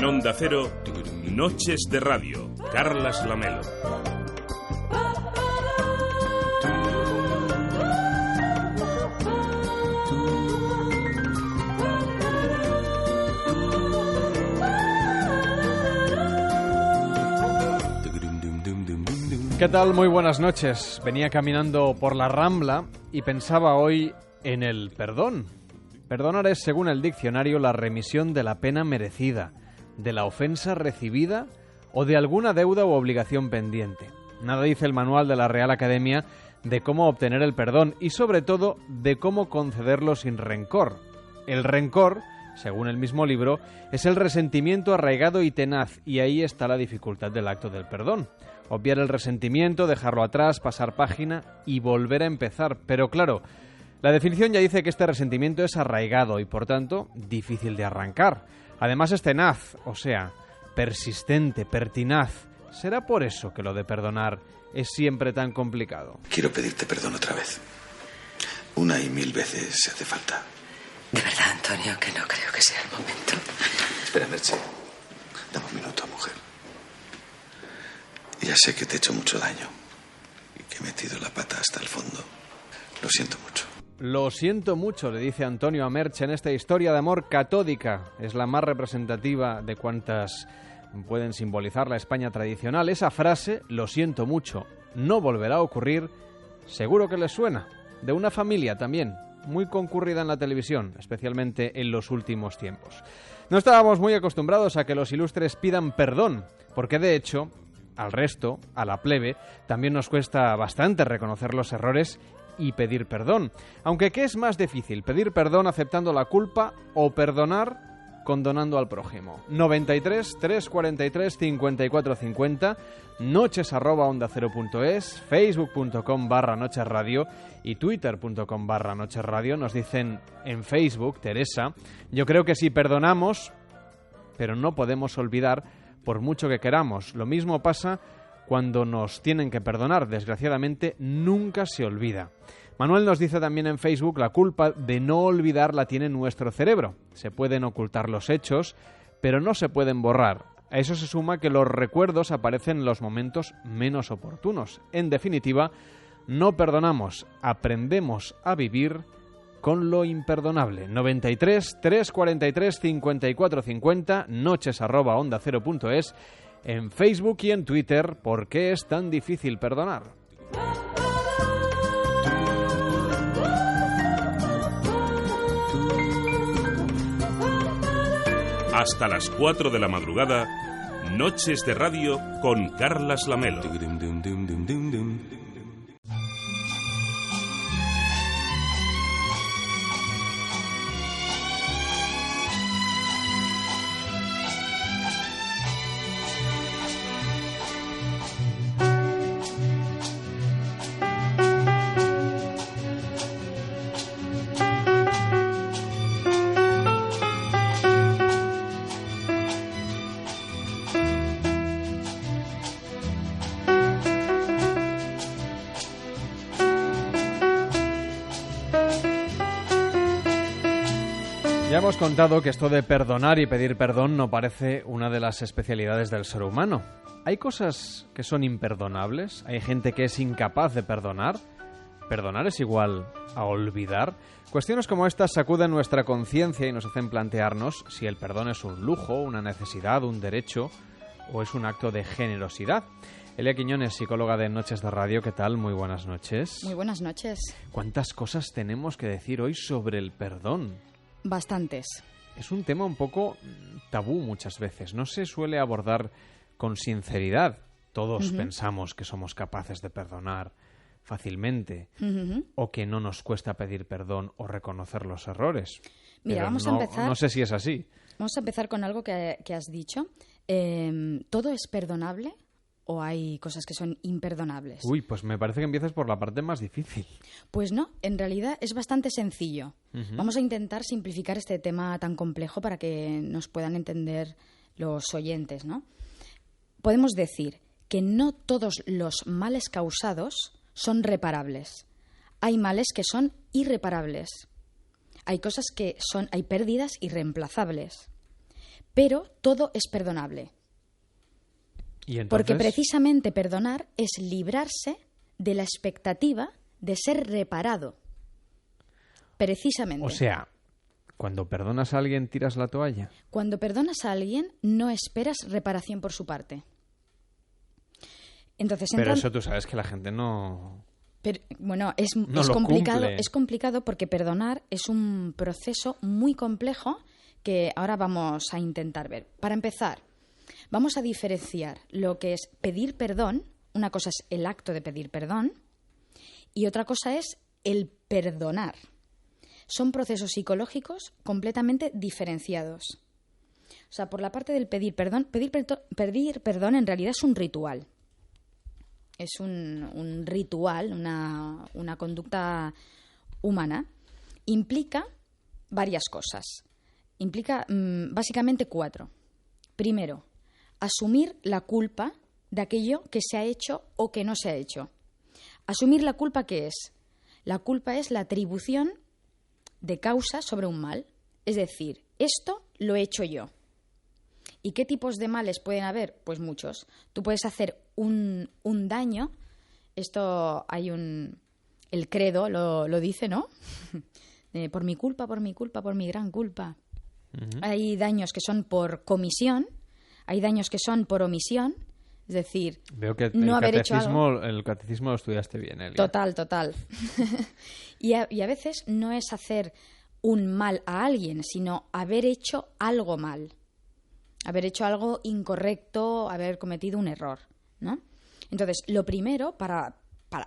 En Onda Cero, Noches de Radio, Carlas Lamelo. ¿Qué tal? Muy buenas noches. Venía caminando por la Rambla y pensaba hoy en el perdón. Perdonar es, según el diccionario, la remisión de la pena merecida, de la ofensa recibida o de alguna deuda u obligación pendiente. Nada dice el manual de la Real Academia de cómo obtener el perdón y, sobre todo, de cómo concederlo sin rencor. El rencor, según el mismo libro, es el resentimiento arraigado y tenaz, y ahí está la dificultad del acto del perdón. Obviar el resentimiento, dejarlo atrás, pasar página y volver a empezar. Pero claro, la definición ya dice que este resentimiento es arraigado y, por tanto, difícil de arrancar. Además es tenaz, o sea, persistente, pertinaz. ¿Será por eso que lo de perdonar es siempre tan complicado? Quiero pedirte perdón otra vez. 1 y 1000 veces si hace falta. De verdad, Antonio, que no creo que sea el momento. Espera, Merche. Dame un minuto, mujer. Ya sé que te he hecho mucho daño y que he metido la pata hasta el fondo. Lo siento mucho. Lo siento mucho, le dice Antonio a Merche en esta historia de amor catódica. Es la más representativa de cuantas pueden simbolizar la España tradicional. Esa frase, lo siento mucho, no volverá a ocurrir, seguro que les suena. De una familia también, muy concurrida en la televisión, especialmente en los últimos tiempos. No estábamos muy acostumbrados a que los ilustres pidan perdón, porque de hecho, al resto, a la plebe, también nos cuesta bastante reconocer los errores y pedir perdón. Aunque, ¿qué es más difícil? ¿Pedir perdón aceptando la culpa o perdonar condonando al prójimo? 93 343 54 50, noches@ondacero.es, facebook.com/nochesradio y twitter.com/nochesradio. Nos dicen en Facebook, Teresa, yo creo que sí perdonamos, pero no podemos olvidar por mucho que queramos. Lo mismo pasa cuando nos tienen que perdonar. Desgraciadamente, nunca se olvida. Manuel nos dice también en Facebook, la culpa de no olvidar la tiene nuestro cerebro. Se pueden ocultar los hechos, pero no se pueden borrar. A eso se suma que los recuerdos aparecen en los momentos menos oportunos. En definitiva, no perdonamos, aprendemos a vivir con lo imperdonable. 93 343 54 50, noches@ondacero.es, en Facebook y en Twitter. ¿Por qué es tan difícil perdonar? Hasta las 4 de la madrugada, Noches de Radio con Carlas Lamelo. Ya hemos contado que esto de perdonar y pedir perdón no parece una de las especialidades del ser humano. ¿Hay cosas que son imperdonables? ¿Hay gente que es incapaz de perdonar? ¿Perdonar es igual a olvidar? Cuestiones como estas sacuden nuestra conciencia y nos hacen plantearnos si el perdón es un lujo, una necesidad, un derecho o es un acto de generosidad. Elia Quiñones, psicóloga de Noches de Radio, ¿qué tal? Muy buenas noches. Muy buenas noches. ¿Cuántas cosas tenemos que decir hoy sobre el perdón? Bastantes. Es un tema un poco tabú muchas veces. No se suele abordar con sinceridad. Todos pensamos que somos capaces de perdonar fácilmente o que no nos cuesta pedir perdón o reconocer los errores. Mira, pero vamos a empezar. No sé si es así. Vamos a empezar con algo que has dicho. ¿Todo es perdonable o hay cosas que son imperdonables? Uy, pues me parece que empiezas por la parte más difícil. Pues no, en realidad es bastante sencillo. Vamos a intentar simplificar este tema tan complejo para que nos puedan entender los oyentes, ¿no? Podemos decir que no todos los males causados son reparables. Hay males que son irreparables. Hay cosas que hay pérdidas irreemplazables. pero todo es perdonable. ¿Y entonces? Porque precisamente perdonar es librarse de la expectativa de ser reparado. Precisamente. O sea, cuando perdonas a alguien, ¿tiras la toalla? Cuando perdonas a alguien, no esperas reparación por su parte. Entonces, Pero eso tú sabes que la gente no... Bueno, es lo complicado. cumple. Es complicado porque perdonar es un proceso muy complejo que ahora vamos a intentar ver. Para empezar, vamos a diferenciar lo que es pedir perdón. Una cosa es el acto de pedir perdón y otra cosa es el perdonar. Son procesos psicológicos completamente diferenciados. O sea, por la parte del pedir perdón en realidad es un ritual. Es un ritual, una conducta humana. Implica varias cosas. Implica básicamente 4. Primero, asumir la culpa de aquello que se ha hecho o que no se ha hecho. Asumir la culpa, ¿qué es? La culpa es la atribución de causa sobre un mal. Es decir, esto lo he hecho yo. ¿Y qué tipos de males pueden haber? Pues muchos. Tú puedes hacer un daño. Esto hay el credo lo dice, ¿no? Por mi culpa, por mi culpa, por mi gran culpa. Uh-huh. Hay daños que son por comisión, hay daños que son por omisión. Es decir, veo que no haber hecho algo. El catecismo lo estudiaste bien, Elia. Total. y a veces no es hacer un mal a alguien, sino haber hecho algo mal. Haber hecho algo incorrecto, haber cometido un error, ¿no? Entonces, lo primero para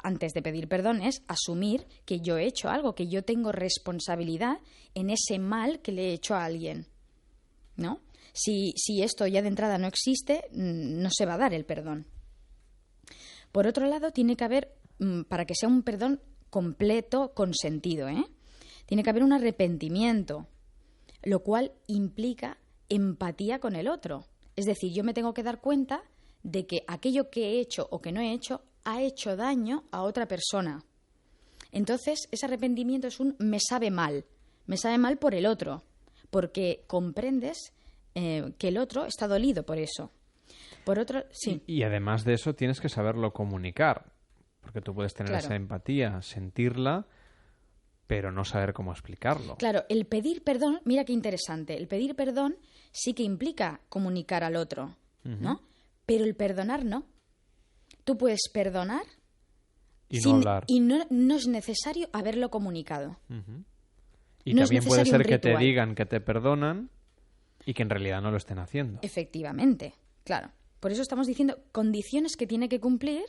antes de pedir perdón es asumir que yo he hecho algo, que yo tengo responsabilidad en ese mal que le he hecho a alguien, ¿no? Si esto ya de entrada no existe, no se va a dar el perdón. Por otro lado, tiene que haber, para que sea un perdón completo, consentido, tiene que haber un arrepentimiento, lo cual implica empatía con el otro. Es decir, yo me tengo que dar cuenta de que aquello que he hecho o que no he hecho ha hecho daño a otra persona. Entonces, ese arrepentimiento es me sabe mal por el otro, porque comprendes que el otro está dolido por eso. Por otro, sí. Y además de eso tienes que saberlo comunicar, porque tú puedes tener esa empatía, sentirla, pero no saber cómo explicarlo. Claro, el pedir perdón, mira qué interesante, el pedir perdón sí que implica comunicar al otro, ¿no? Pero el perdonar no. Tú puedes perdonar y no hablar. Y no es necesario haberlo comunicado. Y no también puede ser que te digan que te perdonan y que en realidad no lo estén haciendo. Efectivamente, claro. Por eso estamos diciendo condiciones que tiene que cumplir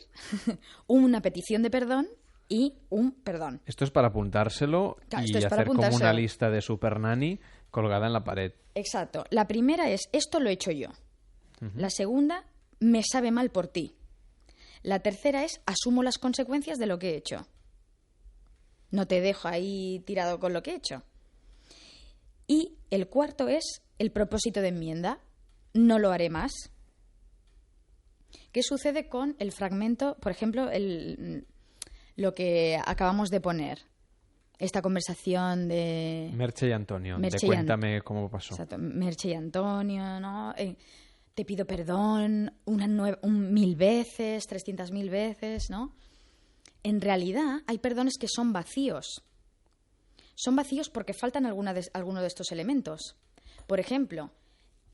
una petición de perdón y un perdón. Esto es para apuntárselo y hacer como una lista de Super Nanny colgada en la pared. Exacto. La primera es, esto lo he hecho yo. La segunda, me sabe mal por ti. La tercera es, asumo las consecuencias de lo que he hecho. No te dejo ahí tirado con lo que he hecho. Y el cuarto es el propósito de enmienda. No lo haré más. ¿Qué sucede con el fragmento, por ejemplo, lo que acabamos de poner? Esta conversación de... Merche y Antonio, cuéntame cómo pasó. Exacto, Merche y Antonio, ¿no? Te pido perdón 1000 veces, 300.000 veces, ¿no? En realidad hay perdones que son vacíos. Son vacíos porque faltan alguno de estos elementos. Por ejemplo,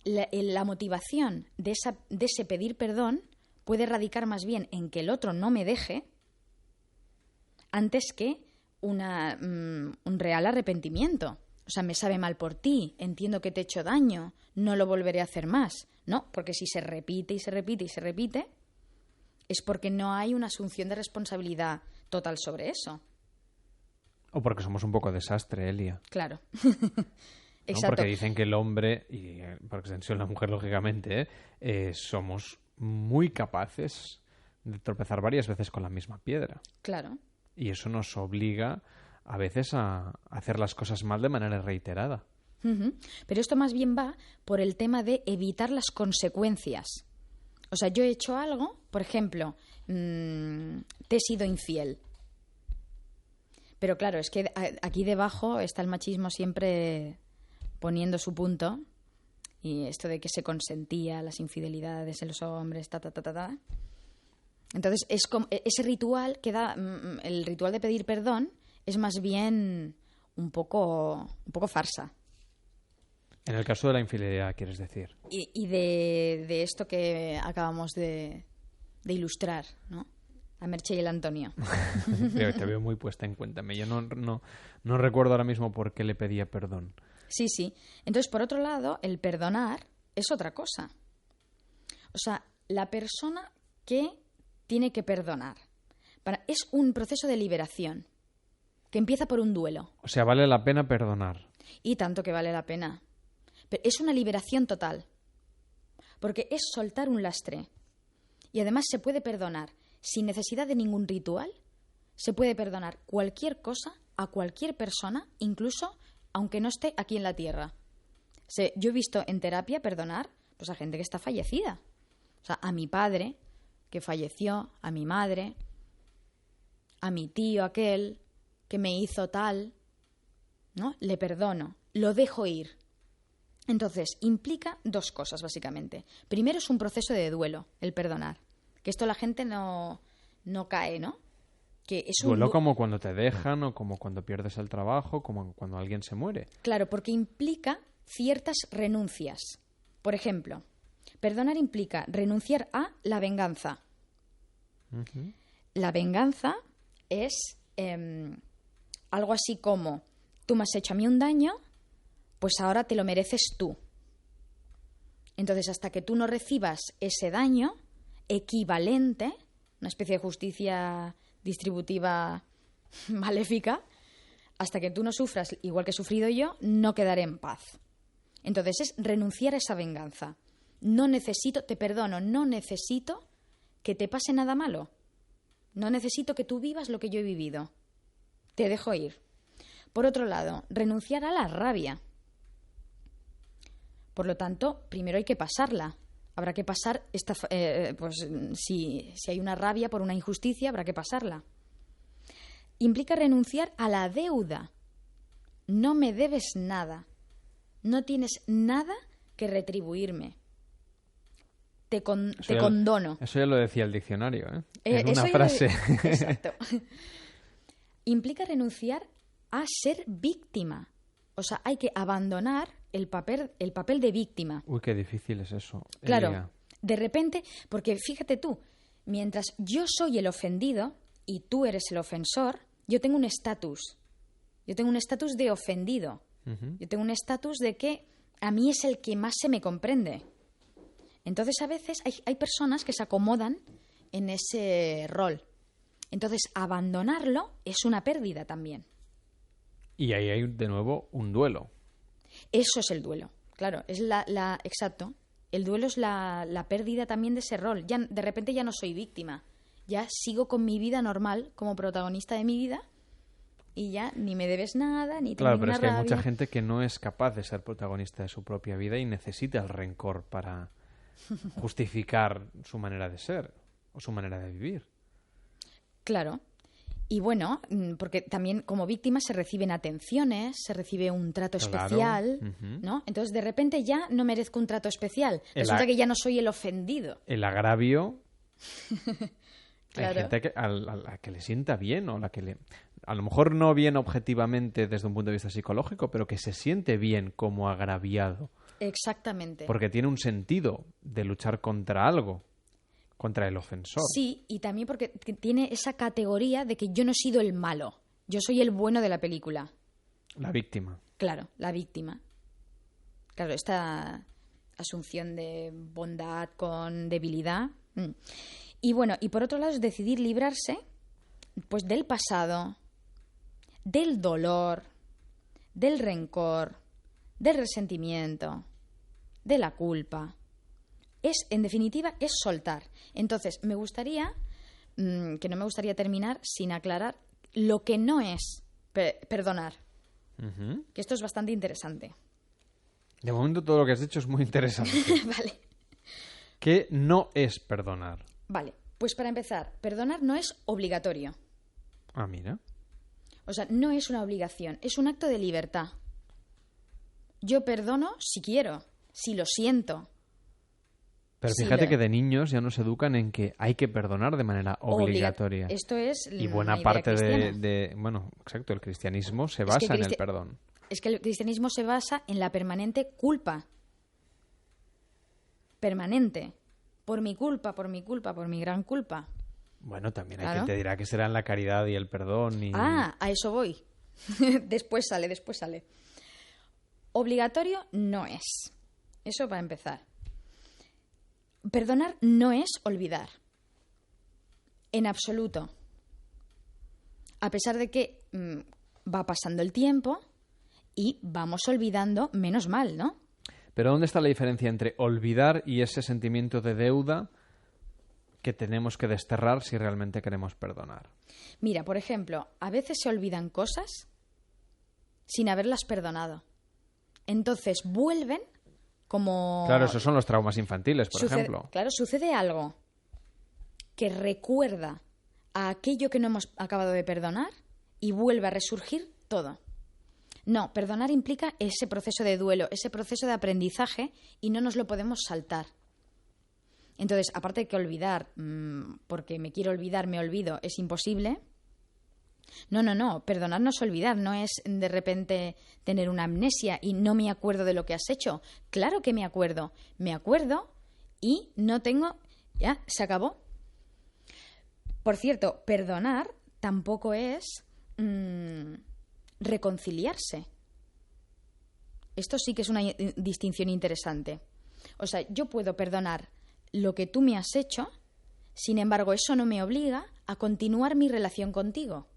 la motivación de ese pedir perdón puede radicar más bien en que el otro no me deje antes que un real arrepentimiento. O sea, me sabe mal por ti, entiendo que te he hecho daño, no lo volveré a hacer más. No, porque si se repite y se repite y se repite, es porque no hay una asunción de responsabilidad total sobre eso. O porque somos un poco desastre, Elia. Claro. Exacto. ¿No? Porque dicen que el hombre, y por extensión la mujer, lógicamente, somos muy capaces de tropezar varias veces con la misma piedra. Claro. Y eso nos obliga a veces a hacer las cosas mal de manera reiterada. Pero esto más bien va por el tema de evitar las consecuencias. O sea, yo he hecho algo, por ejemplo, te he sido infiel. Pero claro, es que aquí debajo está el machismo siempre poniendo su punto y esto de que se consentía las infidelidades en los hombres, Entonces, es como, ese ritual el ritual de pedir perdón es más bien un poco farsa. En el caso de la infidelidad, quieres decir. Y de esto que acabamos de ilustrar, ¿no? A Merche y el Antonio. Te veo muy puesta en cuenta. Yo no recuerdo ahora mismo por qué le pedía perdón. Sí, sí. Entonces, por otro lado, el perdonar es otra cosa. O sea, la persona que tiene que perdonar es un proceso de liberación que empieza por un duelo. O sea, vale la pena perdonar. Y tanto que vale la pena. Pero es una liberación total. Porque es soltar un lastre. Y además se puede perdonar sin necesidad de ningún ritual. Se puede perdonar cualquier cosa a cualquier persona, incluso aunque no esté aquí en la tierra. Yo he visto en terapia perdonar pues, a gente que está fallecida. O sea, a mi padre, que falleció, a mi madre, a mi tío aquel que me hizo tal, ¿no? Le perdono, lo dejo ir. Entonces, implica dos cosas, básicamente. Primero es un proceso de duelo, el perdonar. Que esto la gente no cae, ¿no? Que es duelo como cuando te dejan o como cuando pierdes el trabajo, como cuando alguien se muere. Claro, porque implica ciertas renuncias. Por ejemplo, perdonar implica renunciar a la venganza. Uh-huh. La venganza es algo así como, tú me has hecho a mí un daño, pues ahora te lo mereces tú. Entonces, hasta que tú no recibas ese daño equivalente, una especie de justicia distributiva maléfica, hasta que tú no sufras igual que he sufrido yo, no quedaré en paz. Entonces, es renunciar a esa venganza. Te perdono, no necesito que te pase nada malo. No necesito que tú vivas lo que yo he vivido. Te dejo ir. Por otro lado, renunciar a la rabia. Por lo tanto, primero hay que pasarla. Habrá que pasar si hay una rabia por una injusticia, habrá que pasarla. Implica renunciar a la deuda. No me debes nada. No tienes nada que retribuirme. Te condono. Eso ya lo decía el diccionario, ¿eh? En una frase. Exacto. Implica renunciar a ser víctima. O sea, hay que abandonar el papel de víctima. Uy, qué difícil es eso. Claro, de repente, porque fíjate tú, mientras yo soy el ofendido y tú eres el ofensor, yo tengo un estatus. Yo tengo un estatus de ofendido. Uh-huh. Yo tengo un estatus de que a mí es el que más se me comprende. Entonces, a veces hay personas que se acomodan en ese rol. Entonces, abandonarlo es una pérdida también. Y ahí hay de nuevo un duelo. Eso es el duelo, claro, es exacto. El duelo es la pérdida también de ese rol. Ya, de repente ya no soy víctima, ya sigo con mi vida normal como protagonista de mi vida y ya ni me debes nada, ni tengo ninguna rabia. Claro, pero es que hay mucha gente que no es capaz de ser protagonista de su propia vida y necesita el rencor para justificar su manera de ser o su manera de vivir. Claro. Y bueno, porque también como víctima se reciben atenciones, se recibe un trato especial, uh-huh. ¿no? Entonces, de repente ya no merezco un trato especial. Resulta que ya no soy el ofendido. El agravio... Claro. Hay gente a la que le sienta bien o a lo mejor no bien objetivamente desde un punto de vista psicológico, pero que se siente bien como agraviado. Exactamente. Porque tiene un sentido de luchar contra algo. Contra el ofensor. Sí, y también porque tiene esa categoría de que yo no he sido el malo. Yo soy el bueno de la película. La víctima. Claro, la víctima. Claro, esta asunción de bondad con debilidad. Y bueno, y por otro lado es decidir librarse pues del pasado, del dolor, del rencor, del resentimiento, de la culpa. En definitiva, es soltar. Entonces, me gustaría, que no me gustaría terminar sin aclarar lo que no es perdonar. Uh-huh. Que esto es bastante interesante. De momento todo lo que has dicho es muy interesante. Vale. ¿Qué no es perdonar? Vale, pues para empezar, perdonar no es obligatorio. Ah, mira. O sea, no es una obligación, es un acto de libertad. Yo perdono si quiero. Si lo siento. Pero fíjate que de niños ya nos educan en que hay que perdonar de manera obligatoria. Esto es y buena parte bueno, exacto, el cristianismo se basa en el perdón. Es que el cristianismo se basa en la permanente culpa. Permanente. Por mi culpa, por mi culpa, por mi gran culpa. Bueno, también hay quien te dirá que será en la caridad y el perdón. A eso voy. Después sale. Obligatorio no es. Eso para empezar. Perdonar no es olvidar. En absoluto. A pesar de que va pasando el tiempo y vamos olvidando menos mal, ¿no? Pero ¿dónde está la diferencia entre olvidar y ese sentimiento de deuda que tenemos que desterrar si realmente queremos perdonar? Mira, por ejemplo, a veces se olvidan cosas sin haberlas perdonado. Entonces vuelven como... Claro, esos son los traumas infantiles, por ejemplo. Claro, sucede algo que recuerda a aquello que no hemos acabado de perdonar y vuelve a resurgir todo. No, perdonar implica ese proceso de duelo, ese proceso de aprendizaje y no nos lo podemos saltar. Entonces, aparte de que olvidar, porque me quiero olvidar, me olvido, es imposible. No, perdonar no es olvidar, no es de repente tener una amnesia y no me acuerdo de lo que has hecho. Claro que me acuerdo y no tengo... Ya, se acabó. Por cierto, perdonar tampoco es reconciliarse. Esto sí que es una distinción interesante. O sea, yo puedo perdonar lo que tú me has hecho, sin embargo, eso no me obliga a continuar mi relación contigo.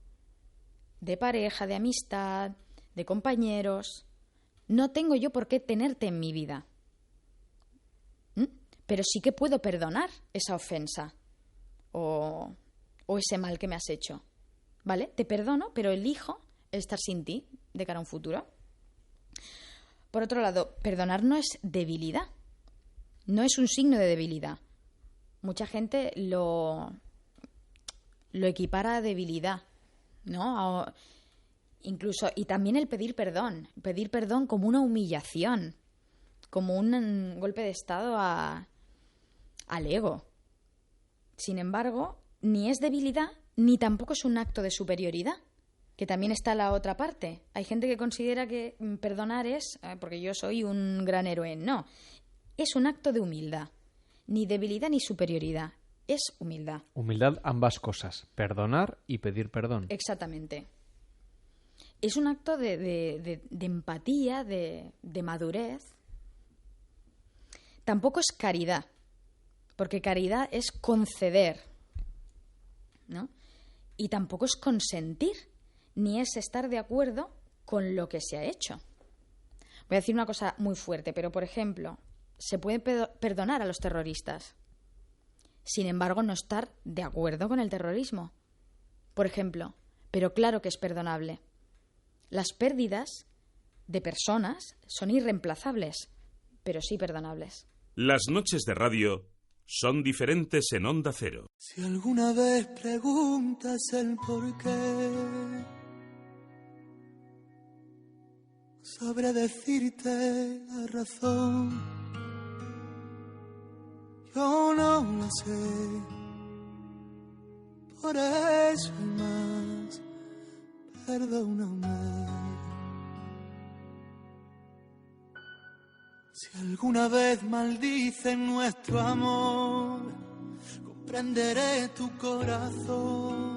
De pareja, de amistad, de compañeros. No tengo yo por qué tenerte en mi vida. Pero sí que puedo perdonar esa ofensa o ese mal que me has hecho. ¿Vale? Te perdono, pero elijo estar sin ti de cara a un futuro. Por otro lado, perdonar no es debilidad. No es un signo de debilidad. Mucha gente lo equipara a debilidad, ¿no? Incluso, y también el pedir perdón como una humillación, como un golpe de estado al ego. Sin embargo, ni es debilidad, ni tampoco es un acto de superioridad, que también está la otra parte. Hay gente que considera que perdonar es, porque yo soy un gran héroe. No, es un acto de humildad. Ni debilidad ni superioridad. Es humildad. Humildad, ambas cosas. Perdonar y pedir perdón. Exactamente. Es un acto de empatía, de madurez. Tampoco es caridad, porque caridad es conceder, ¿no? Y tampoco es consentir, ni es estar de acuerdo con lo que se ha hecho. Voy a decir una cosa muy fuerte, pero por ejemplo, se puede perdonar a los terroristas, sin embargo no estar de acuerdo con el terrorismo. Por ejemplo, pero claro que es perdonable. Las pérdidas de personas son irreemplazables, pero sí perdonables. Las noches de radio son diferentes en Onda Cero. Si alguna vez preguntas el por qué, sabré decirte la razón. Yo no la sé, por eso y más, perdóname. Si alguna vez maldicen nuestro amor, comprenderé tu corazón.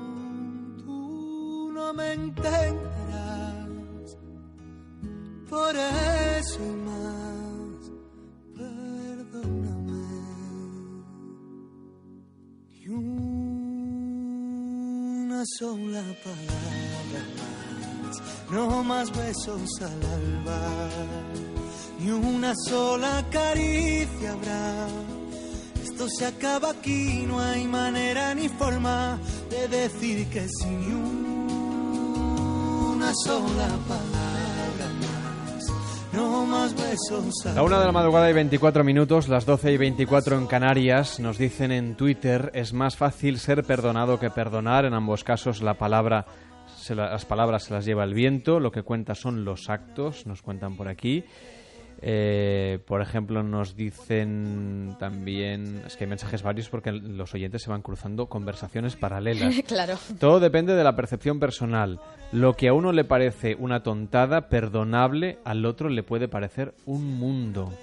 Tú no me entenderás, por eso y más, perdóname. Y una sola palabra más, no más besos al alba. Ni una sola caricia habrá. Esto se acaba aquí, no hay manera ni forma de decir que sí. Ni una sola palabra más, no más besos. La 1 de la madrugada y 24 minutos, las 12 y 24 en Canarias. Nos dicen en Twitter, es más fácil ser perdonado que perdonar. En ambos casos las palabras se las lleva el viento. Lo que cuenta son los actos, nos cuentan por aquí. Por ejemplo, nos dicen también... Es que hay mensajes varios porque los oyentes se van cruzando conversaciones paralelas. Claro. Todo depende de la percepción personal. Lo que a uno le parece una tontada perdonable, al otro le puede parecer un mundo.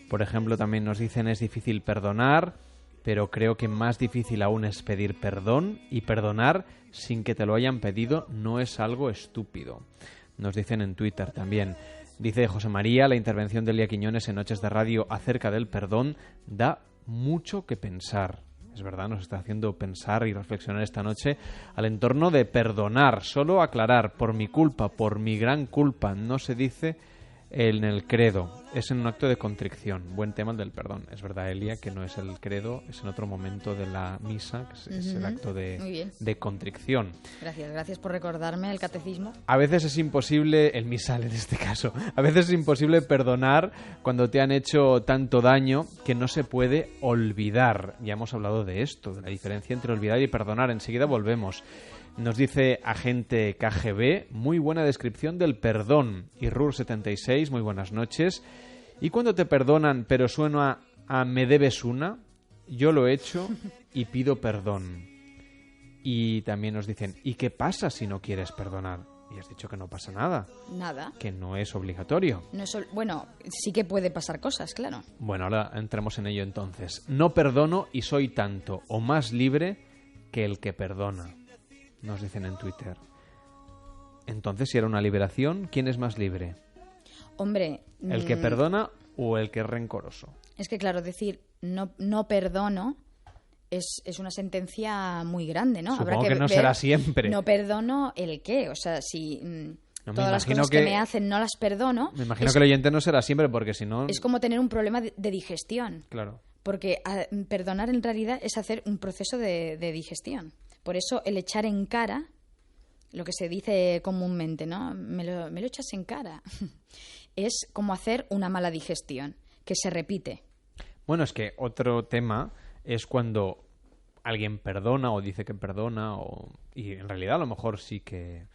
Por ejemplo, también nos dicen es difícil perdonar, pero creo que más difícil aún es pedir perdón, y perdonar sin que te lo hayan pedido no es algo estúpido. Nos dicen en Twitter también. Dice José María, la intervención de Elia Quiñones en Noches de Radio acerca del perdón da mucho que pensar. Es verdad, nos está haciendo pensar y reflexionar esta noche al entorno de perdonar. Solo aclarar, por mi culpa, por mi gran culpa, no se dice en el credo, es en un acto de contrición. Buen tema el del perdón. Es verdad, Elia, que no es el credo, es en otro momento de la misa, que es el acto de contrición. Gracias por recordarme el catecismo. A veces es imposible, el misal en este caso, a veces es imposible perdonar cuando te han hecho tanto daño que no se puede olvidar. Ya hemos hablado de esto, de la diferencia entre olvidar y perdonar. Enseguida volvemos. Nos dice Agente KGB, muy buena descripción del perdón. Y RUR76, muy buenas noches. ¿Y cuando te perdonan pero suena a me debes una? Yo lo he hecho y pido perdón. Y también nos dicen, ¿y qué pasa si no quieres perdonar? Y has dicho que no pasa nada. Nada. Que no es obligatorio. Bueno, sí que puede pasar cosas, claro. Bueno, ahora entremos en ello entonces. No perdono y soy tanto o más libre que el que perdona. Nos dicen en Twitter. Entonces, si era una liberación, ¿quién es más libre? Hombre... ¿El que perdona o el que es rencoroso? Es que, claro, decir no perdono es una sentencia muy grande, ¿no? Supongo que no será siempre. No perdono el qué. O sea, si todas las cosas que me hacen no las perdono... Me imagino que el oyente no será siempre, porque si no... Es como tener un problema de digestión. Claro. Porque perdonar en realidad es hacer un proceso de digestión. Por eso el echar en cara, lo que se dice comúnmente, ¿no? Me lo echas en cara. Es como hacer una mala digestión, que se repite. Bueno, es que otro tema es cuando alguien perdona o dice que perdona, y en realidad a lo mejor sí que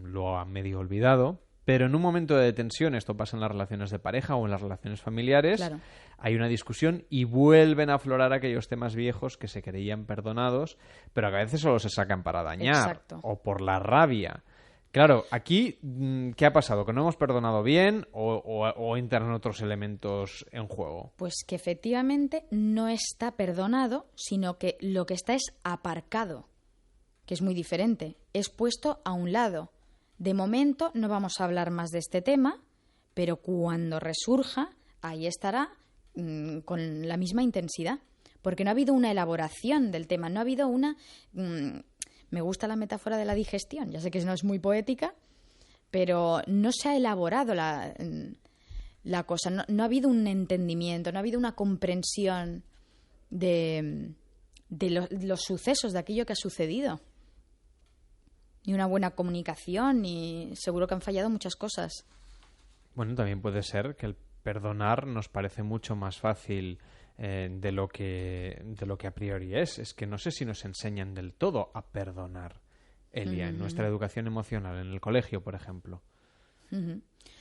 lo ha medio olvidado, pero en un momento de tensión, esto pasa en las relaciones de pareja o en las relaciones familiares, claro, hay una discusión y vuelven a aflorar aquellos temas viejos que se creían perdonados, pero que a veces solo se sacan para dañar. Exacto. O por la rabia. Claro, aquí, ¿qué ha pasado? ¿Que no hemos perdonado bien o entran otros elementos en juego? Pues que efectivamente no está perdonado, sino que lo que está es aparcado, que es muy diferente. Es puesto a un lado. De momento no vamos a hablar más de este tema, pero cuando resurja, ahí estará con la misma intensidad. Porque no ha habido una elaboración del tema, no ha habido una... me gusta la metáfora de la digestión, ya sé que no es muy poética, pero no se ha elaborado la cosa, no ha habido un entendimiento, no ha habido una comprensión de los sucesos, de aquello que ha sucedido. Ni una buena comunicación, y seguro que han fallado muchas cosas. Bueno, también puede ser que el perdonar nos parece mucho más fácil de lo que a priori es. Es que no sé si nos enseñan del todo a perdonar, Elia, en nuestra educación emocional, en el colegio, por ejemplo.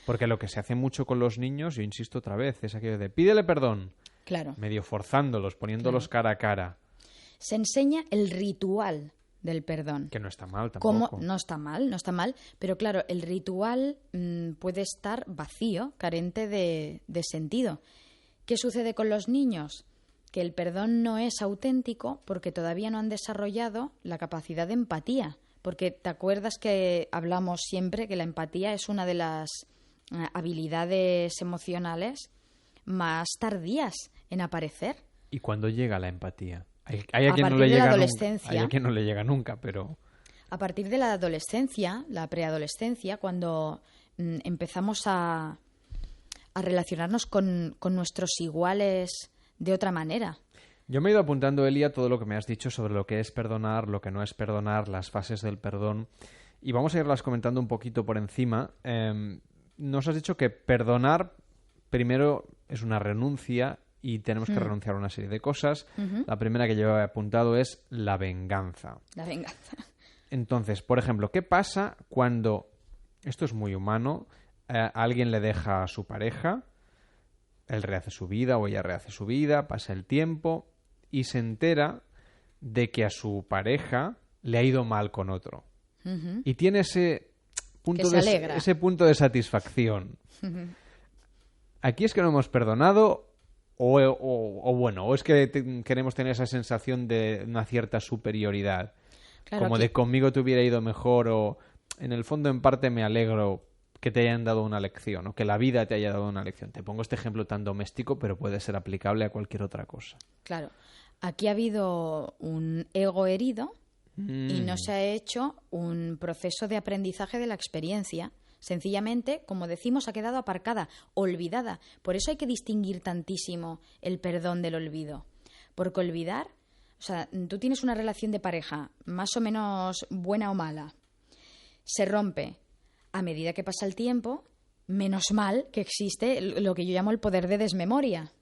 Porque lo que se hace mucho con los niños, yo insisto otra vez, es aquello de pídele perdón. Claro. Medio forzándolos, poniéndolos cara a cara. Se enseña el ritual del perdón. Que no está mal tampoco. No está mal, pero claro, el ritual puede estar vacío, carente de sentido. ¿Qué sucede con los niños? Que el perdón no es auténtico porque todavía no han desarrollado la capacidad de empatía. Porque te acuerdas que hablamos siempre que la empatía es una de las habilidades emocionales más tardías en aparecer. ¿Y cuándo llega la empatía? Hay a quien partir no le de la llega adolescencia. Hay a quien no le llega nunca, pero... A partir de la adolescencia, la preadolescencia, cuando empezamos a relacionarnos con nuestros iguales de otra manera. Yo me he ido apuntando, Elia, todo lo que me has dicho sobre lo que es perdonar, lo que no es perdonar, las fases del perdón, y vamos a irlas comentando un poquito por encima. Nos has dicho que perdonar primero es una renuncia y tenemos que renunciar a una serie de cosas. La primera que yo he apuntado es la venganza. La venganza. Entonces, por ejemplo, ¿qué pasa cuando, esto es muy humano, alguien le deja a su pareja él rehace su vida o ella rehace su vida, pasa el tiempo y se entera de que a su pareja le ha ido mal con otro. Ujú. Y tiene ese punto, Que se alegra. ese punto de satisfacción. Aquí es que no hemos perdonado o es que queremos tener esa sensación de una cierta superioridad. Claro, Como aquí- de conmigo te hubiera ido mejor o en el fondo en parte me alegro que te hayan dado una lección o que la vida te haya dado una lección. Te pongo este ejemplo tan doméstico, pero puede ser aplicable a cualquier otra cosa. Claro, aquí ha habido un ego herido y no se ha hecho un proceso de aprendizaje de la experiencia. Sencillamente, como decimos, ha quedado aparcada, olvidada. Por eso hay que distinguir tantísimo el perdón del olvido. Porque olvidar, o sea, tú tienes una relación de pareja más o menos buena o mala, se rompe a medida que pasa el tiempo, menos mal que existe lo que yo llamo el poder de desmemoria,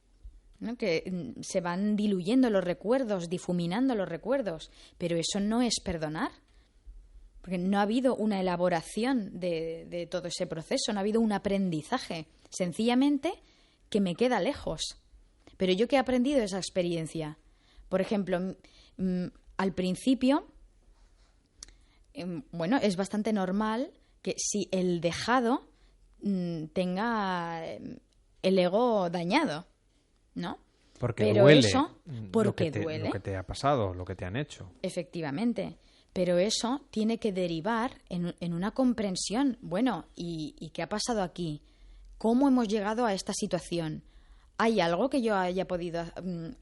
¿no? Que se van diluyendo los recuerdos, difuminando los recuerdos, pero eso no es perdonar. Porque no ha habido una elaboración de todo ese proceso, no ha habido un aprendizaje. Sencillamente que me queda lejos. Pero yo, ¿qué he aprendido de esa experiencia? Por ejemplo, al principio, bueno, es bastante normal que si el dejado tenga el ego dañado, ¿no? Porque Pero duele eso, porque duele lo que te ha pasado, lo que te han hecho. Efectivamente. Pero eso tiene que derivar en una comprensión. Bueno, ¿y qué ha pasado aquí? ¿Cómo hemos llegado a esta situación? ¿Hay algo que yo haya podido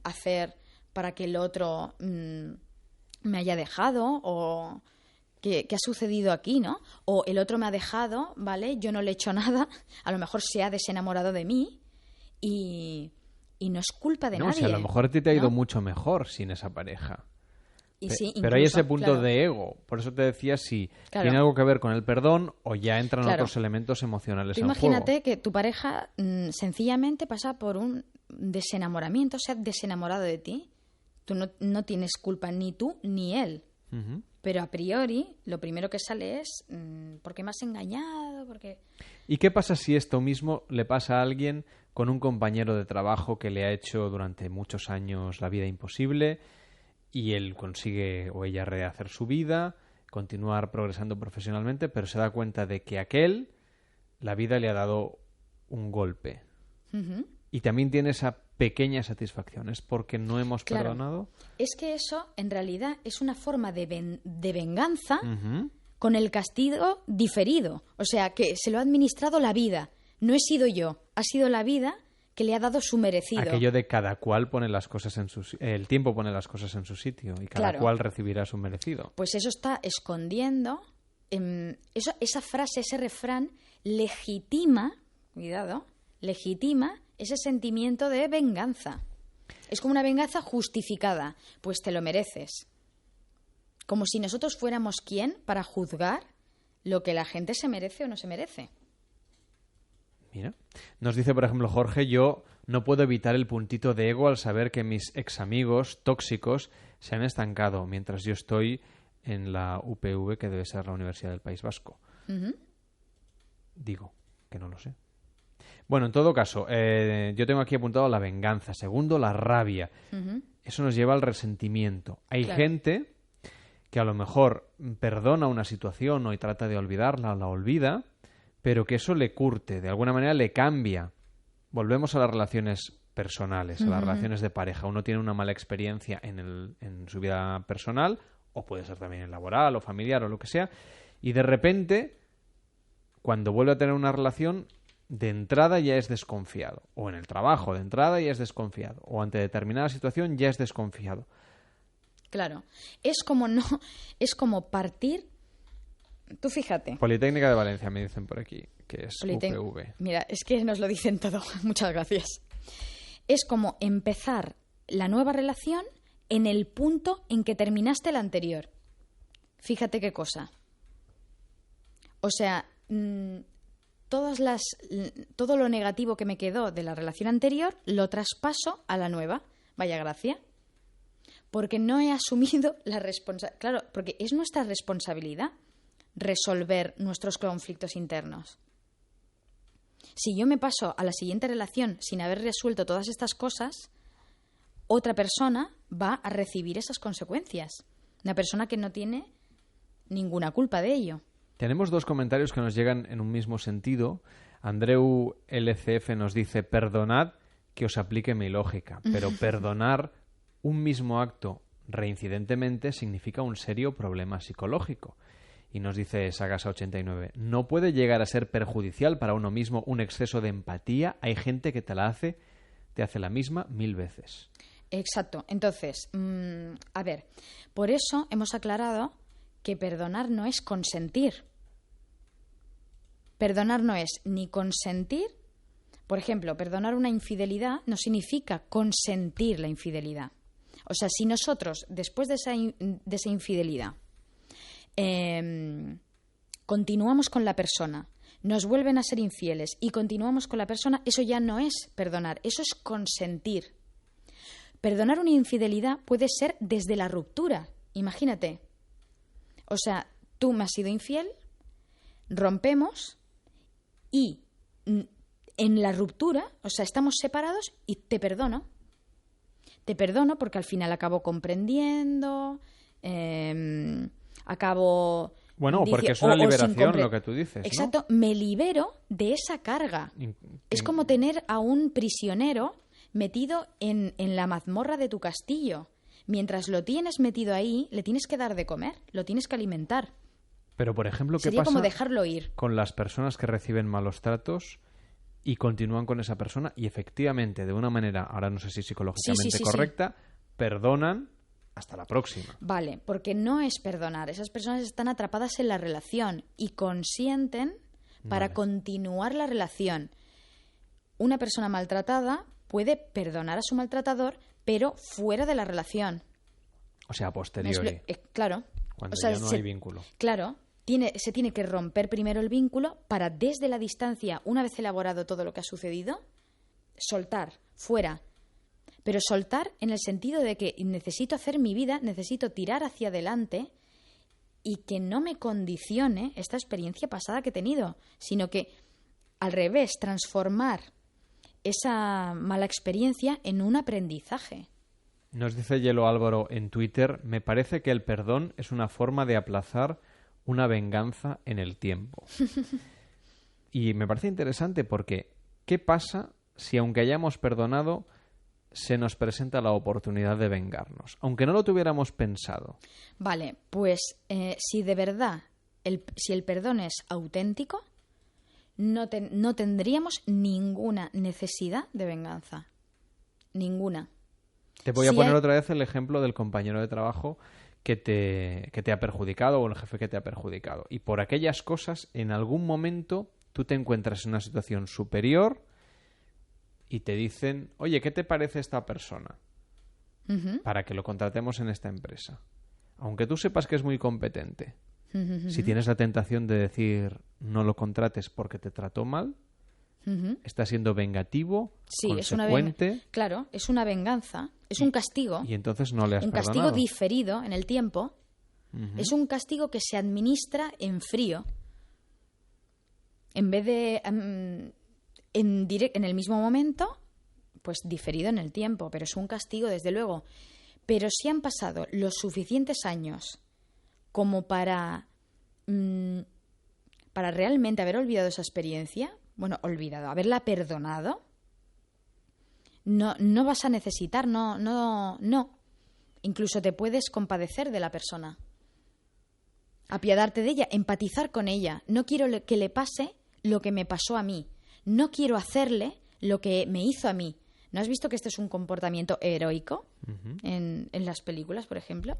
hacer para que el otro me haya dejado? ¿O qué ha sucedido aquí, no? O el otro me ha dejado, ¿vale? Yo no le he hecho nada. A lo mejor se ha desenamorado de mí y no es culpa de No, nadie. si a lo mejor a ti te ha ido ¿no? mucho mejor sin esa pareja. Y sí, Pero hay incluso, ese punto claro. de ego. Por eso te decía si Claro. tiene algo que ver con el perdón o ya entran Claro. otros elementos emocionales Tú en imagínate juego. que tu pareja sencillamente pasa por un desenamoramiento, se ha desenamorado de ti. Tú no tienes culpa ni tú ni él. Ujú. Pero a priori, lo primero que sale es ¿por qué me has engañado? Porque ¿Y qué pasa si esto mismo le pasa a alguien con un compañero de trabajo que le ha hecho durante muchos años la vida imposible y él consigue o ella rehacer su vida, continuar progresando profesionalmente, pero se da cuenta de que aquel, la vida le ha dado un golpe? Ujú. Y también tiene esa pequeña satisfacción. ¿Es porque no hemos Claro. perdonado? es que eso en realidad es una forma de venganza Ujú. con el castigo diferido. O sea, que se lo ha administrado la vida. No he sido yo, ha sido la vida que le ha dado su merecido. Aquello de cada cual pone las cosas en su el tiempo pone las cosas en su sitio y cada Claro. cual recibirá su merecido. Pues eso está escondiendo, esa frase, ese refrán, legitima, cuidado, legitima ese sentimiento de venganza. Es como una venganza justificada, pues te lo mereces. Como si nosotros fuéramos quién para juzgar lo que la gente se merece o no se merece. Mira, nos dice, por ejemplo, Jorge, yo no puedo evitar el puntito de ego al saber que mis ex amigos tóxicos se han estancado mientras yo estoy en la UPV, que debe ser la Universidad del País Vasco. Ujú. Digo, que no lo sé. Bueno, en todo caso, yo tengo aquí apuntado la venganza. Segundo, la rabia. Ujú. Eso nos lleva al resentimiento. Hay Claro. gente que a lo mejor perdona una situación y trata de olvidarla, la olvida, pero que eso le curte, de alguna manera le cambia. Volvemos a las relaciones personales, a las relaciones de pareja. Uno tiene una mala experiencia en su vida personal, o puede ser también en laboral o familiar o lo que sea, y de repente, cuando vuelve a tener una relación, de entrada ya es desconfiado. O en el trabajo, de entrada ya es desconfiado. O ante determinada situación ya es desconfiado. Claro. Es como partir. Tú fíjate. Politécnica de Valencia, me dicen por aquí, que es Politec- UPV. Mira, es que nos lo dicen todo. Muchas gracias. Es como empezar la nueva relación en el punto en que terminaste la anterior. Fíjate qué cosa. O sea, todo lo negativo que me quedó de la relación anterior lo traspaso a la nueva. Vaya gracia. Porque no he asumido la responsabilidad. Claro, porque es nuestra responsabilidad resolver nuestros conflictos internos. Si yo me paso a la siguiente relación sin haber resuelto todas estas cosas, otra persona va a recibir esas consecuencias. Una persona que no tiene ninguna culpa de ello. Tenemos 2 comentarios que nos llegan en un mismo sentido. Andreu LCF nos dice: perdonad que os aplique mi lógica, pero perdonar un mismo acto reincidentemente significa un serio problema psicológico. Y nos dice Sagasa89: no puede llegar a ser perjudicial para uno mismo un exceso de empatía. Hay gente que te hace la misma 1000 veces. Exacto. Entonces, a ver, por eso hemos aclarado que perdonar no es consentir. Perdonar no es ni consentir. Por ejemplo, perdonar una infidelidad no significa consentir la infidelidad. O sea, si nosotros, después de esa infidelidad, continuamos con la persona, nos vuelven a ser infieles y continuamos con la persona, eso ya no es perdonar, eso es consentir. Perdonar una infidelidad puede ser desde la ruptura, imagínate. O sea, tú me has sido infiel, rompemos y en la ruptura, o sea, estamos separados y te perdono. Te perdono porque al final acabo comprendiendo, acabo... Bueno, porque es una liberación lo que tú dices, ¿no? Exacto, me libero de esa carga. Es como tener a un prisionero metido en la mazmorra de tu castillo. Mientras lo tienes metido ahí, le tienes que dar de comer, lo tienes que alimentar. Pero, por ejemplo, ¿qué Sería pasa como dejarlo ir con las personas que reciben malos tratos y continúan con esa persona y efectivamente, de una manera, ahora no sé si psicológicamente correcta, perdonan hasta la próxima? Vale, porque no es perdonar. Esas personas están atrapadas en la relación y consienten para continuar la relación. Una persona maltratada puede perdonar a su maltratador, pero fuera de la relación. O sea, a posteriori. Claro. Cuando ya no hay vínculo. Claro. Se tiene que romper primero el vínculo para, desde la distancia, una vez elaborado todo lo que ha sucedido, soltar, fuera. Pero soltar en el sentido de que necesito hacer mi vida, necesito tirar hacia adelante y que no me condicione esta experiencia pasada que he tenido, sino que, al revés, transformar esa mala experiencia en un aprendizaje. Nos dice Hielo Álvaro en Twitter: me parece que el perdón es una forma de aplazar una venganza en el tiempo. Y me parece interesante porque ¿qué pasa si, aunque hayamos perdonado, se nos presenta la oportunidad de vengarnos, aunque no lo tuviéramos pensado? Vale, pues si de verdad si el perdón es auténtico, no tendríamos ninguna necesidad de venganza. Ninguna. Te voy a poner otra vez el ejemplo del compañero de trabajo que te ha perjudicado, o el jefe que te ha perjudicado. Y por aquellas cosas, en algún momento, tú te encuentras en una situación superior y te dicen: oye, ¿qué te parece esta persona? Para que lo contratemos en esta empresa. Aunque tú sepas que es muy competente, si tienes la tentación de decir no lo contrates porque te trató mal, está siendo vengativo, consecuente. Claro, es una venganza, es un castigo. Y entonces no le has perdonado. Un castigo diferido en el tiempo. Es un castigo que se administra en frío. En vez de en el mismo momento, pues diferido en el tiempo. Pero es un castigo, desde luego. Pero si han pasado los suficientes años como para realmente haber olvidado esa experiencia, haberla perdonado, no vas a necesitar, no. Incluso te puedes compadecer de la persona, apiadarte de ella, empatizar con ella. No quiero que le pase lo que me pasó a mí. No quiero hacerle lo que me hizo a mí. ¿No has visto que este es un comportamiento heroico en las películas, por ejemplo?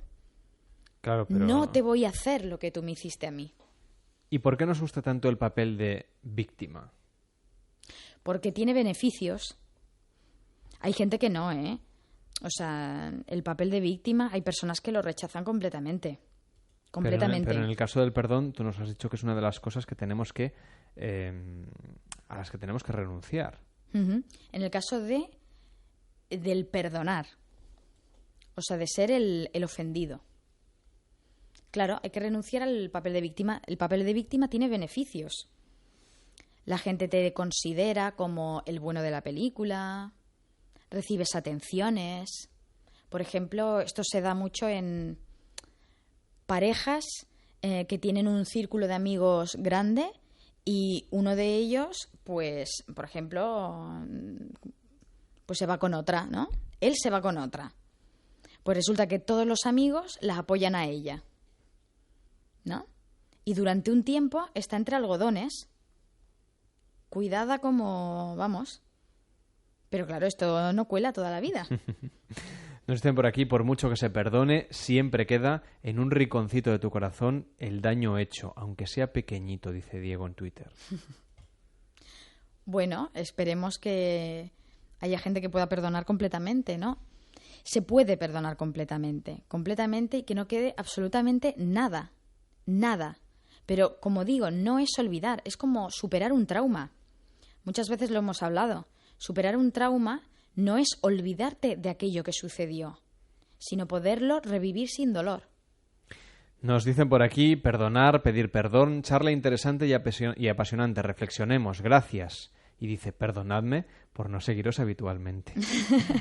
Claro, pero... No te voy a hacer lo que tú me hiciste a mí. ¿Y por qué nos gusta tanto el papel de víctima? Porque tiene beneficios. Hay gente que no, ¿eh? O sea, el papel de víctima, hay personas que lo rechazan completamente. Completamente. Pero en el caso del perdón, tú nos has dicho que es una de las cosas que tenemos que... a las que tenemos que renunciar. En el caso del perdonar. O sea, de ser el ofendido. Claro, hay que renunciar al papel de víctima. El papel de víctima tiene beneficios. La gente te considera como el bueno de la película, recibes atenciones. Por ejemplo, esto se da mucho en parejas que tienen un círculo de amigos grande y uno de ellos, pues, por ejemplo, pues se va con otra, ¿no? Él se va con otra. Pues resulta que todos los amigos la apoyan a ella, ¿no? Y durante un tiempo está entre algodones, cuidada como, vamos. Pero claro, esto no cuela toda la vida. Nos dicen por aquí, por mucho que se perdone, siempre queda en un rinconcito de tu corazón el daño hecho, aunque sea pequeñito, dice Diego en Twitter. Bueno, esperemos que haya gente que pueda perdonar completamente, ¿no? Se puede perdonar completamente y que no quede absolutamente nada. Pero, como digo, no es olvidar, es como superar un trauma. Muchas veces lo hemos hablado. Superar un trauma no es olvidarte de aquello que sucedió, sino poderlo revivir sin dolor. Nos dicen por aquí, perdonar, pedir perdón, charla interesante y apasionante, reflexionemos, gracias. Y dice, perdonadme por no seguiros habitualmente.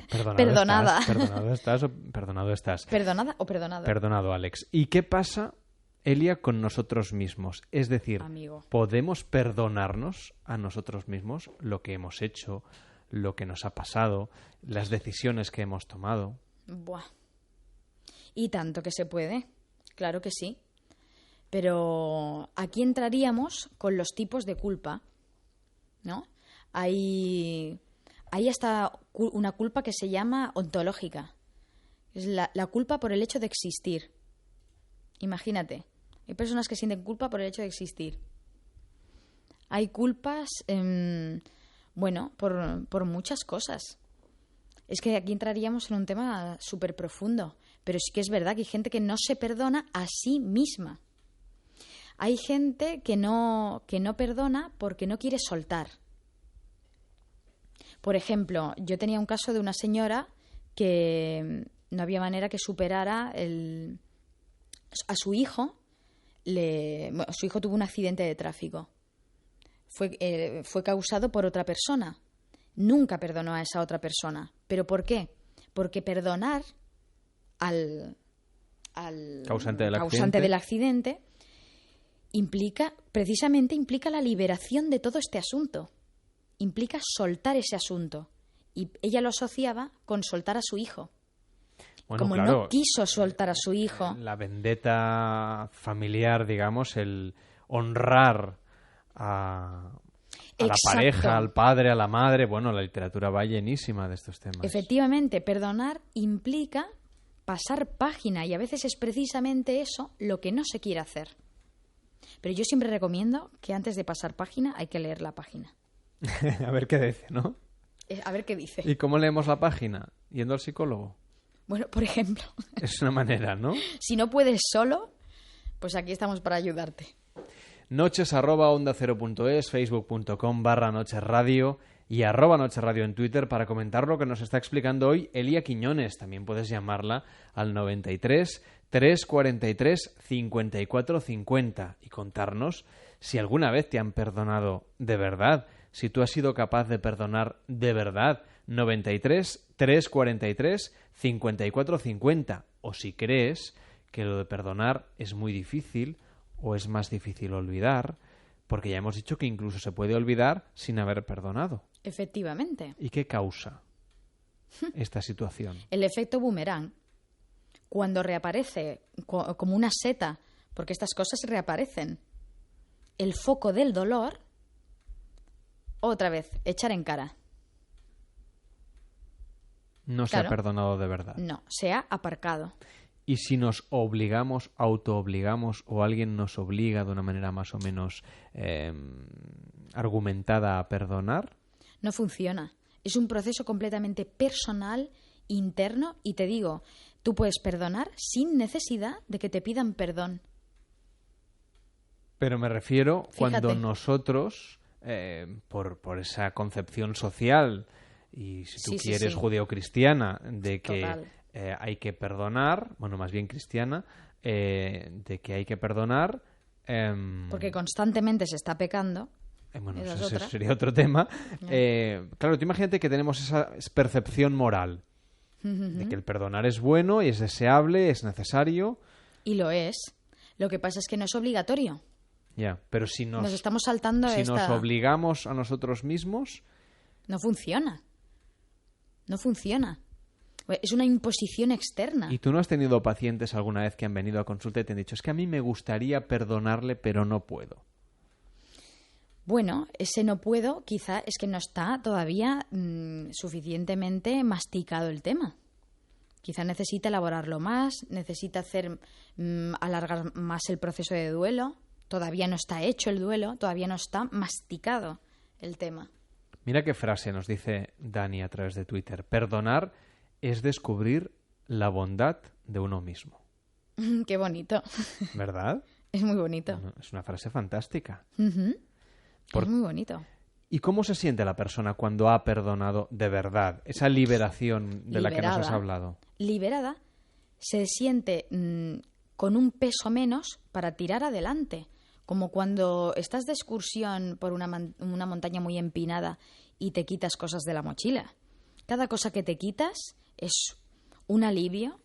Perdonada. Perdonado estás o perdonado estás. ¿Perdonada o perdonado? Perdonado, Alex. ¿Y qué pasa, Elia, con nosotros mismos? Es decir, Amigo, ¿podemos perdonarnos a nosotros mismos lo que hemos hecho, lo que nos ha pasado, las decisiones que hemos tomado? Buah. Y tanto que se puede, claro que sí. Pero aquí entraríamos con los tipos de culpa, ¿no? Hay hasta una culpa que se llama ontológica. Es la culpa por el hecho de existir. Imagínate, hay personas que sienten culpa por el hecho de existir. Hay culpas, por muchas cosas. Es que aquí entraríamos en un tema súper profundo. Pero sí que es verdad que hay gente que no se perdona a sí misma. Hay gente que no perdona porque no quiere soltar. Por ejemplo, yo tenía un caso de una señora que no había manera que superara a su hijo. Su hijo tuvo un accidente de tráfico. Fue causado por otra persona. Nunca perdonó a esa otra persona. ¿Pero por qué? Porque perdonar al causante del accidente implica la liberación de todo este asunto. Implica soltar ese asunto. Y ella lo asociaba con soltar a su hijo. Bueno, como claro, no quiso soltar a su hijo. La vendetta familiar, digamos, el honrar a la pareja, al padre, a la madre. Bueno, la literatura va llenísima de estos temas. Efectivamente, perdonar implica pasar página y a veces es precisamente eso lo que no se quiere hacer. Pero yo siempre recomiendo que antes de pasar página hay que leer la página. A ver qué dice, ¿no? A ver qué dice. ¿Y cómo leemos la página? ¿Yendo al psicólogo? Bueno, por ejemplo. Es una manera, ¿no? Si no puedes solo, pues aquí estamos para ayudarte. Noches@ondacero.es, facebook.com/nochesradio y @nochesradio en Twitter para comentar lo que nos está explicando hoy Elia Quiñones. También puedes llamarla al 93 343 54 50 y contarnos si alguna vez te han perdonado de verdad, si tú has sido capaz de perdonar de verdad. 93 343 54 50, o si crees que lo de perdonar es muy difícil o es más difícil olvidar, porque ya hemos dicho que incluso se puede olvidar sin haber perdonado. Efectivamente. ¿Y qué causa esta situación? El efecto boomerang. Cuando reaparece como una seta, porque estas cosas reaparecen, el foco del dolor, otra vez, echar en cara. No se ha perdonado de verdad. No, se ha aparcado. Y si nos obligamos, autoobligamos, o alguien nos obliga de una manera más o menos argumentada a perdonar, no funciona. Es un proceso completamente personal, interno, y te digo, tú puedes perdonar sin necesidad de que te pidan perdón. Pero me refiero cuando Fíjate. Nosotros, por esa concepción social, y si tú quieres judeocristiana, de que hay que perdonar, bueno, más bien cristiana, de que hay que perdonar. Porque constantemente se está pecando. Bueno, esa es ese otra. sería otro tema. Claro, tú imagínate que tenemos esa percepción moral de que el perdonar es bueno y es deseable, es necesario. Y lo es. Lo que pasa es que no es obligatorio. Ya, pero si Nos estamos saltando si esta... nos obligamos a nosotros mismos... No funciona. No funciona. Es una imposición externa. ¿Y tú no has tenido pacientes alguna vez que han venido a consulta y te han dicho, es que a mí me gustaría perdonarle, pero no puedo? Bueno, ese no puedo quizá es que no está todavía suficientemente masticado el tema. Quizá necesita elaborarlo más, necesita alargar más el proceso de duelo. Todavía no está hecho el duelo, todavía no está masticado el tema. Mira qué frase nos dice Dani a través de Twitter. Perdonar es descubrir la bondad de uno mismo. Qué bonito. ¿Verdad? Es muy bonito. Bueno, es una frase fantástica. Es muy bonito. ¿Y cómo se siente la persona cuando ha perdonado de verdad? Esa liberación de la que nos has hablado. Liberada, se siente con un peso menos para tirar adelante. Como cuando estás de excursión por una montaña muy empinada y te quitas cosas de la mochila. Cada cosa que te quitas es un alivio,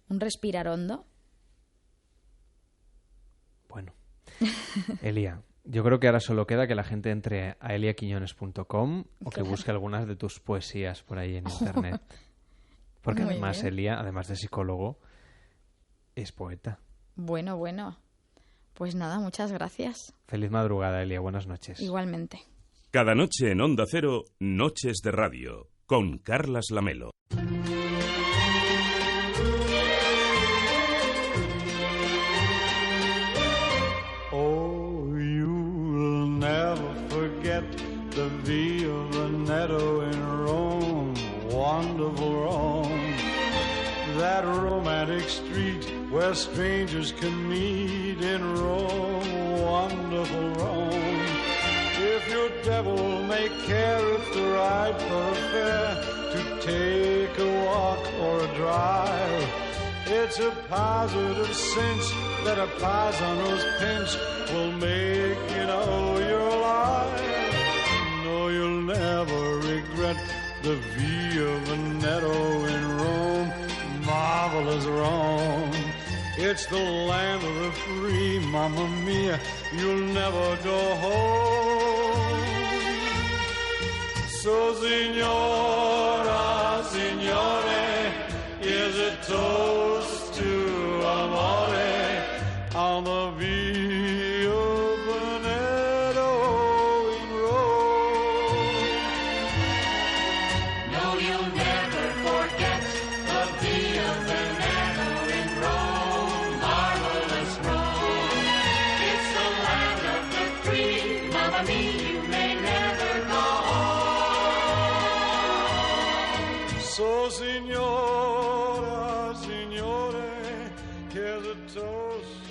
un respirar hondo. Bueno, Elia, yo creo que ahora solo queda que la gente entre a eliaquiñones.com o que busque algunas de tus poesías por ahí en internet. Porque Muy además bien. Elia, además de psicólogo, es poeta. Bueno. Pues nada, muchas gracias. Feliz madrugada, Elia. Buenas noches. Igualmente. Cada noche en Onda Cero, Noches de Radio, con Carlas Lamelo. Oh, you'll never forget the Via Veneto in Rome, wonderful Rome. That romantic street where strangers can meet in Rome, wonderful Rome. If your devil may care if to ride for a fare, to take a walk or a drive, it's a positive cinch that a paisano's pinch will make you know you're alive. No, you'll never regret the Via Veneto in Rome, marvelous Rome. It's the land of the free, mamma mia, you'll never go home. So, signora, signore, here's a toast to amore on the Via Veneto in Rome. No, you'll never forget the Via Veneto in Rome, marvelous Rome. It's the land of the free, mamma mia, you may never go home. So, signora, signore, here's a toast